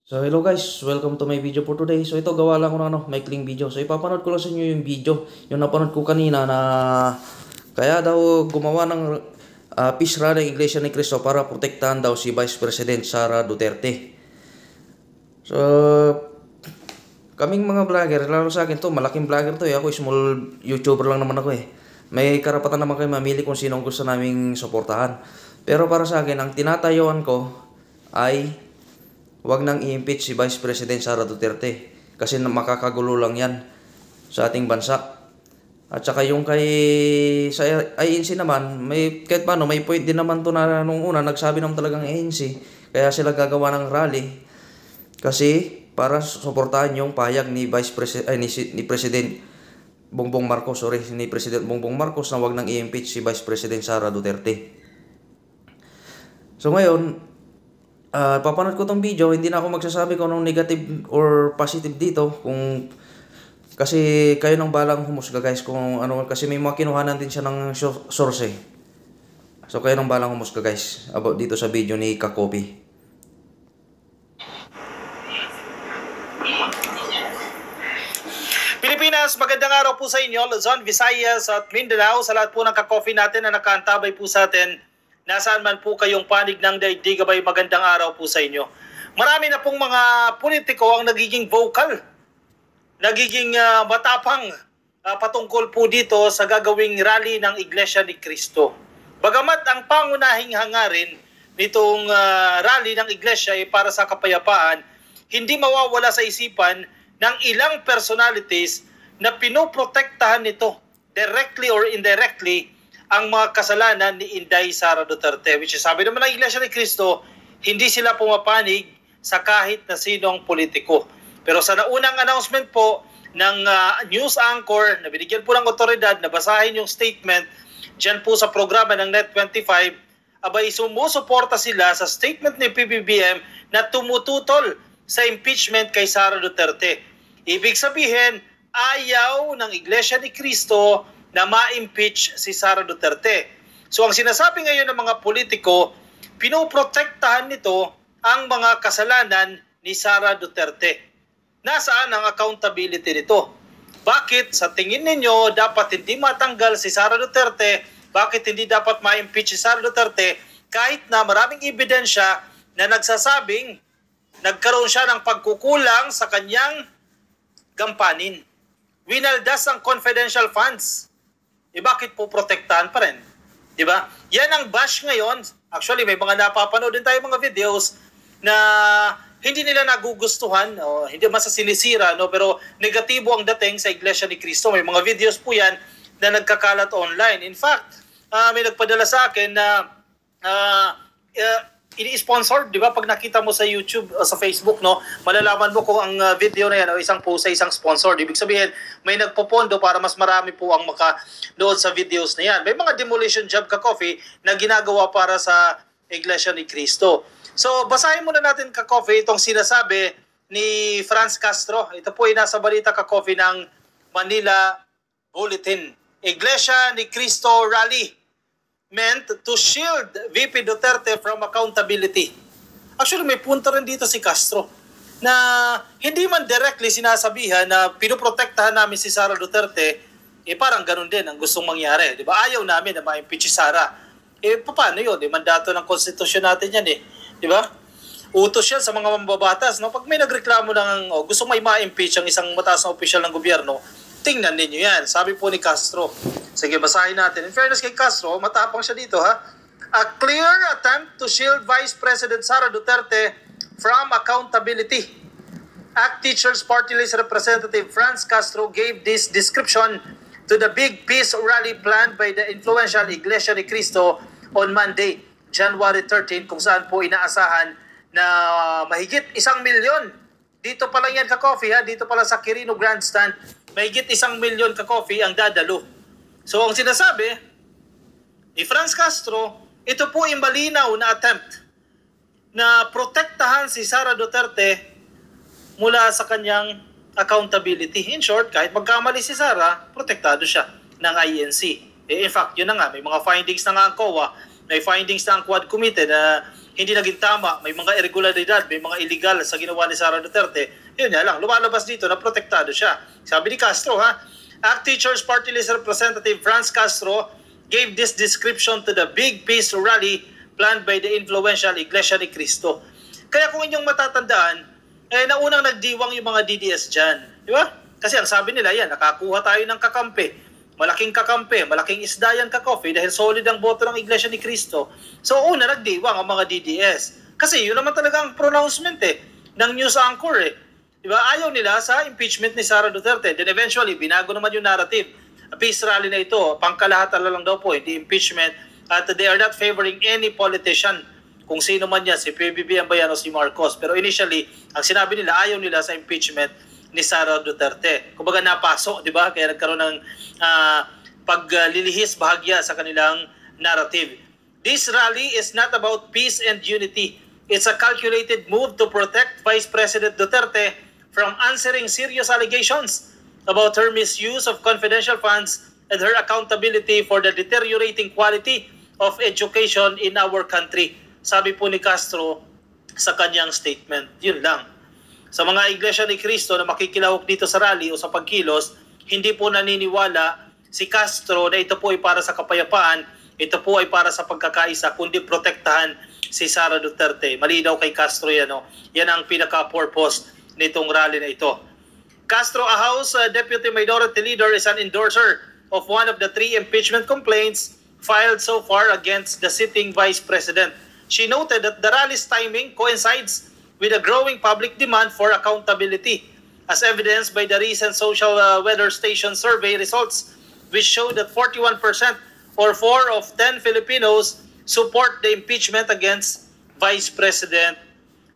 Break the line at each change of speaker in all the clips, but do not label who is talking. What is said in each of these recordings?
So hello guys, welcome to my video for today. So ito gawa lang ko ng maikling video. So ipapanood ko lang sa inyo yung video, yung napanood ko kanina na kaya daw gumawa ng peace rally ng Iglesia ni Cristo para protektahan daw si Vice President Sara Duterte. So kaming mga vlogger, lalo sa akin to, malaking vlogger to eh. Ako small YouTuber lang naman ako eh. May karapatan naman kayo mamili kung sino ang gusto naming suportahan. Pero para sa akin, ang tinatayuan ko ay wag nang i-impeach si Vice President Sara Duterte kasi makakagulo lang yan sa ating bansa. At saka yung kay sa INC naman, may kahit paano may point din naman to na nung una nagsabi naman talagang ANC kaya sila gagawa ng rally kasi para suportahan yung pahayag ni ni President Bongbong Marcos, ni President Bongbong Marcos na wag nang i-impeach si Vice President Sara Duterte. So ngayon, papanood ko tong video, hindi na ako magsasabi kung anong negative or positive dito kasi kayo nang balang humusga guys kung ano, kasi may mga kinuhanan din siya ng source eh. So kayo nang balang humusga guys about dito sa video ni Kakopi.
Pilipinas, magandang araw po sa inyo, Luzon, Visayas at Mindanao, sa lahat po ng Kakopi natin na nakaantabay po sa atin. Nasaan man po kayong panig ng daigdig, abay magandang araw po sa inyo. Marami na pong mga politiko ang nagiging vocal, nagiging matapang patungkol po dito sa gagawing rally ng Iglesia ni Cristo. Bagamat ang pangunahing hangarin nitong rally ng Iglesia ay para sa kapayapaan, hindi mawawala sa isipan ng ilang personalities na pinoprotektahan nito directly or indirectly ang mga kasalanan ni Inday Sara Duterte, which is sabi naman ng Iglesia ni Cristo, hindi sila pumapanig sa kahit na sinong politiko. Pero sa naunang announcement po ng news anchor na binigyan po ng otoridad na basahin yung statement dyan po sa programa ng Net25, abay sumusuporta sila sa statement ni PBBM na tumututol sa impeachment kay Sara Duterte. Ibig sabihin, ayaw ng Iglesia ni Cristo na ma-impeach si Sara Duterte. So ang sinasabi ngayon ng mga politiko, pinoprotektahan nito ang mga kasalanan ni Sara Duterte. Nasaan ang accountability nito? Bakit sa tingin ninyo dapat hindi matanggal si Sara Duterte? Bakit hindi dapat ma-impeach si Sara Duterte kahit na maraming ebidensya na nagsasabing nagkaroon siya ng pagkukulang sa kanyang gampanin? Winaldas ang confidential funds. Bakit po protektahan pa rin? Diba? Yan ang bash ngayon. Actually, may mga napapanood din tayo mga videos na hindi nila nagugustuhan, o hindi man sa sinisira, no? Pero negatibo ang dating sa Iglesia ni Cristo. May mga videos po yan na nagkakalat online. In fact, may nagpadala sa akin na ini-sponsor, di ba? Pag nakita mo sa YouTube o sa Facebook, no, malalaman mo kung ang video na yan o isang post sa isang sponsor. Ibig sabihin, may nagpopondo para mas marami po ang makanood sa videos na yan. May mga demolition job Kakofi na ginagawa para sa Iglesia ni Cristo. So, basahin muna natin Kakofi itong sinasabi ni Franz Castro. Ito po ay nasa balita Kakofi ng Manila Bulletin. Iglesia ni Cristo Rally meant to shield VP Duterte from accountability. Actually, may punto rin dito si Castro na hindi man directly sinasabihan na pinoprotektahan namin si Sara Duterte, parang ganun din ang gustong mangyari. Diba? Ayaw namin na ma-impeach si Sara. Paano yun? Mandato ng konstitusyon natin yan eh. Diba? Utos yan sa mga mambabatas. No? Pag may nagreklamo ng gusto may ma-impeach ang isang mataas na opisyal ng gobyerno, tingnan ninyo yan. Sabi po ni Castro. Sige, basahin natin. In fairness kay Castro, matapang siya dito ha. A clear attempt to shield Vice President Sara Duterte from accountability. ACT Teachers Party List Representative Franz Castro gave this description to the big peace rally planned by the influential Iglesia ni Cristo on Monday, January 13, kung saan po inaasahan na mahigit 1 milyon. Dito pa lang yan Kakofi ha, dito pa lang sa Quirino Grandstand, mahigit 1 milyon Kakofi ang dadalo. So ang sinasabi ni Franz Castro, ito po ay malinaw na attempt na protektahan si Sara Duterte mula sa kanyang accountability. In short, kahit magkamali si Sara, protektado siya ng INC. In fact, yun na nga, may mga findings na nga ang COA may findings na ang Quad Committee na hindi naging tama, may mga irregularidad, may mga illegal sa ginawa ni Sara Duterte, yun nga lang, lumalabas dito na protektado siya. Sabi ni Castro, ACT Teachers Party List Representative Franz Castro gave this description to the big peace rally planned by the influential Iglesia ni Cristo. Kaya kung inyong matatandaan, naunang nagdiwang yung mga DDS dyan. Di ba? Kasi ang sabi nila, yan, nakakuha tayo ng kakampi. Malaking kakampi, malaking isda yan ka-coffee dahil solid ang boto ng Iglesia ni Cristo. So una, nagdiwang ang mga DDS. Kasi yun naman talaga ang pronouncement ng news anchor Diba? Ayaw nila sa impeachment ni Sara Duterte. Then eventually, binago naman yung narrative. Peace rally na ito, pangkalahatan lang daw po, hindi impeachment. At they are not favoring any politician. Kung sino man yan, si PBBM ba yan o si Marcos. Pero initially, ang sinabi nila, ayaw nila sa impeachment ni Sara Duterte. Kumbaga napasok, di ba? Kaya nagkaroon ng paglilihis bahagya sa kanilang narrative. This rally is not about peace and unity. It's a calculated move to protect Vice President Duterte from answering serious allegations about her misuse of confidential funds and her accountability for the deteriorating quality of education in our country. Sabi po ni Castro sa kanyang statement. Yun lang. Sa mga Iglesia ni Cristo na makikilahok dito sa rally o sa pagkilos, hindi po naniniwala si Castro na ito po ay para sa kapayapaan, ito po ay para sa pagkakaisa, kundi protektahan si Sara Duterte. Malinaw kay Castro yan. Yan ang pinaka-purpose nitong rally na ito. Castro, a House Deputy Minority Leader, is an endorser of one of the 3 impeachment complaints filed so far against the sitting Vice President. She noted that the rally's timing coincides with a growing public demand for accountability, as evidenced by the recent social weather station survey results, which show that 41% or 4 of 10 Filipinos support the impeachment against Vice President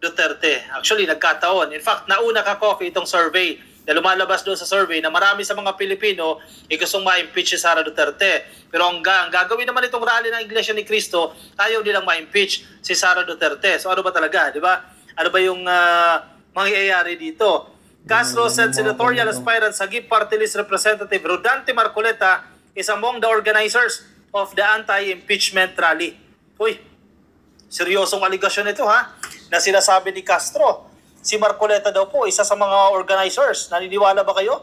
Duterte. Actually, nagkataon. In fact, nauna ka-coffee itong survey na lumalabas doon sa survey na marami sa mga Pilipino gustong ma-impeach si Sara Duterte. Pero ang gagawin naman itong rally ng Iglesia ni Cristo, ayaw nilang ma-impeach si Sara Duterte. So ano ba talaga, di ba? Ano ba yung mangyayari dito? Castro said senatorial aspirant Sagip Party List Representative Rodante Marcoleta is among the organizers of the anti-impeachment rally. Uy, seryosong aligasyon ito na sinasabi ni Castro. Si Marcoleta daw po, isa sa mga organizers. Naniniwala ba kayo?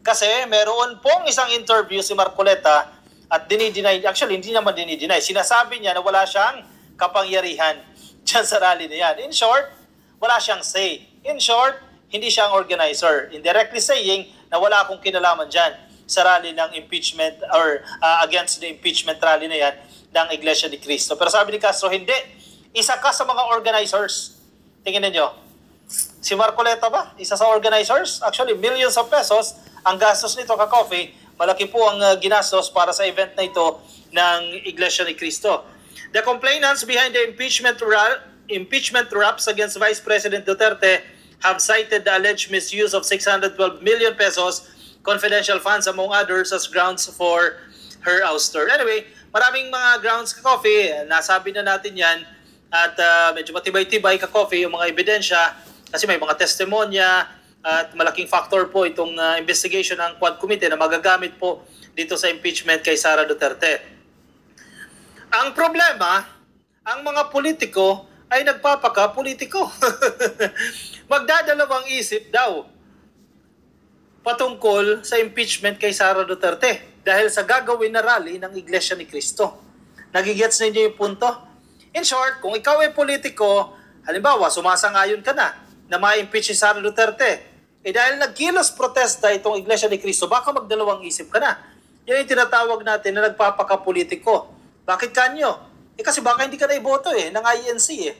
Kasi meron pong isang interview si Marcoleta at dinideny, actually hindi naman dinideny, sinasabi niya na wala siyang kapangyarihan dyan sa rally na yan. In short, wala siyang say. In short, hindi siya ang organizer. Indirectly saying na wala akong kinalaman dyan sa rally ng impeachment or against the impeachment rally na yan ng Iglesia ni Cristo. Pero sabi ni Castro, hindi. Isa ka sa mga organizers. Tingnan niyo. Si Marcoleta ba? Isa sa organizers? Actually, millions of pesos ang gastos nito ka-coffee. Malaki po ang ginastos para sa event na ito ng Iglesia ni Cristo. The complainants behind the impeachment raps against Vice President Duterte have cited the alleged misuse of 612 million pesos confidential funds among others as grounds for her ouster. Anyway, maraming mga grounds ka-coffee. Nasabi na natin yan at medyo matibay-tibay ka-coffee yung mga ebidensya kasi may mga testimonya at malaking factor po itong investigation ng Quad Committee na magagamit po dito sa impeachment kay Sara Duterte. Ang problema, ang mga politiko ay nagpapaka-politiko. Magdadalawang isip daw patungkol sa impeachment kay Sara Duterte dahil sa gagawin na rally ng Iglesia ni Cristo. Nagigets ninyo yung punto? In short, kung ikaw ay politiko, halimbawa, sumasangayon ka na ma-impeach si Sara Duterte, dahil nagkilos protesta itong Iglesia ni Cristo, baka magdalawang isip ka na. Yan yung tinatawag natin na nagpapaka-politiko. Bakit kanyo? Kasi baka hindi ka na iboto ng INC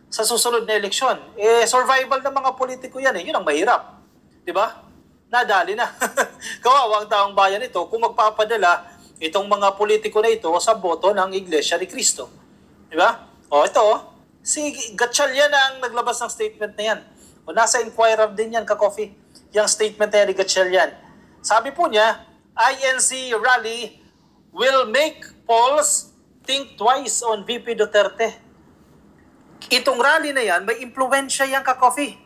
sa susunod na eleksyon. Survival ng mga politiko yan yun ang mahirap. Diba? Nadali na. Kawawa ang taong bayan ito kung magpapadala itong mga politiko na ito sa boto ng Iglesia ni Cristo. Diba? Ito si Gatchalian ang naglabas ng statement na yan. Nasa Inquirer din yan, ka-coffee. Yung statement na yan ni Gatchalian. Sabi po niya, INC rally will make Pols think twice on VP Duterte. Itong rally na yan, may impluwensya yan, ka-coffee.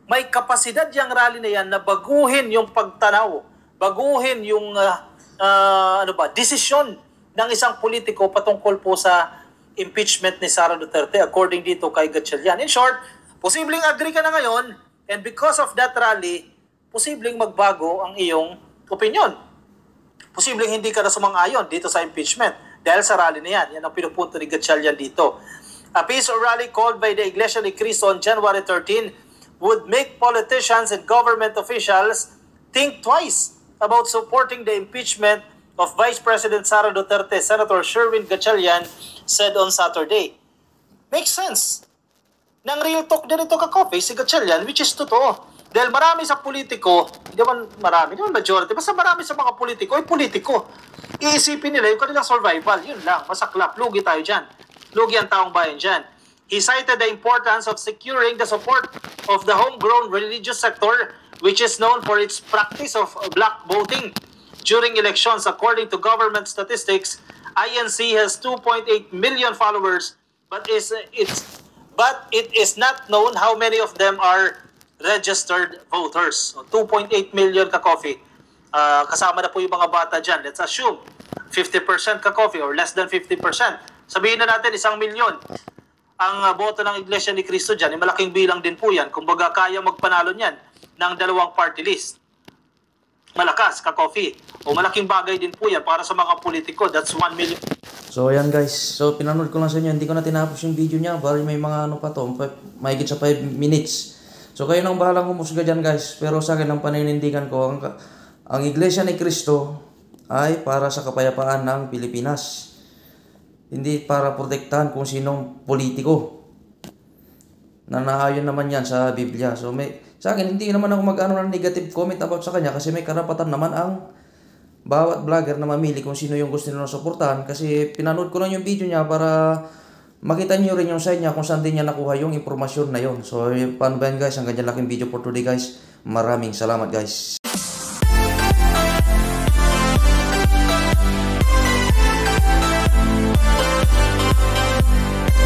May kapasidad yung rally na yan na baguhin yung pagtanaw, baguhin yung desisyon ng isang politiko patungkol po sa impeachment ni Sara Duterte according dito kay Gatchalian. In short, posibleng agree ka na ngayon and because of that rally, posibleng magbago ang iyong opinion. Posibleng hindi ka na sumang-ayon dito sa impeachment dahil sa rally na yan. Yan ang pinupunto ni Gatchalian dito. A peace rally called by the Iglesia ni Cristo on January 13 would make politicians and government officials think twice about supporting the impeachment of Vice President Sara Duterte, Senator Sherwin Gatchalian said on Saturday. Makes sense. Nang real talk din ito ka-coffee si Gatchalian, which is totoo. Dahil marami sa politiko, hindi naman majority, basta marami sa mga politiko ay politiko. Iisipin nila yung kanilang survival, yun lang, masaklap, lugi tayo dyan. Lugi ang taong bayan dyan. He cited the importance of securing the support of the homegrown religious sector, which is known for its practice of black voting. During elections, according to government statistics, INC has 2.8 million followers, but it is not known how many of them are registered voters. So, 2.8 million ka-coffee. Kasama na po yung mga bata dyan. Let's assume 50% ka-coffee or less than 50%. Sabihin na natin 1 milyon. Ang boto ng Iglesia ni Cristo dyan, malaking bilang din po yan. Kumbaga kaya magpanalo niyan ng 2 party list. Malakas, ka-coffee. O malaking bagay din po yan para sa mga politiko. That's 1 million.
So ayan guys, so pinanood ko lang sa inyo, hindi ko na tinapos yung video niya, bali may mga ano pa to, mahigit sa 5 minutes. So kayo nang bahalang humusga dyan guys, pero sa akin ang paninindigan ko, ang Iglesia ni Cristo ay para sa kapayapaan ng Pilipinas. Hindi para protektahan kung sinong politiko. Nanaayon naman yan sa Biblia. So sa akin, hindi naman ako mag-ano ng negative comment about sa kanya kasi may karapatan naman ang bawat vlogger na mamili kung sino yung gusto nila suportahan. Kasi pinanood ko lang yung video niya para makita niyo rin yung side niya kung saan din niya nakuha yung impormasyon na yon. So paano ba yan guys? Ang ganyan laking video for today guys. Maraming salamat guys.